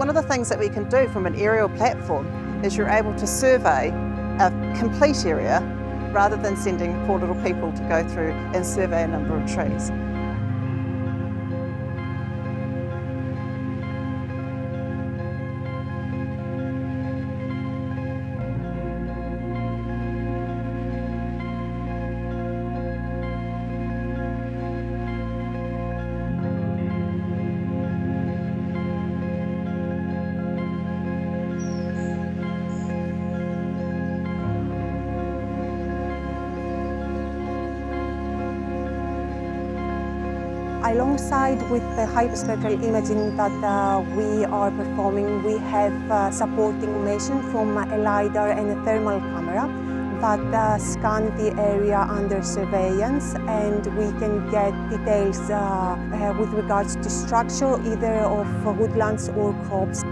One of the things that we can do from an aerial platform is you're able to survey a complete area rather than sending poor little people to go through and survey a number of trees. Alongside with the hyperspectral imaging that we are performing, we have supporting machine from a LiDAR and a thermal camera that scan the area under surveillance, and we can get details with regards to structure either of woodlands or crops.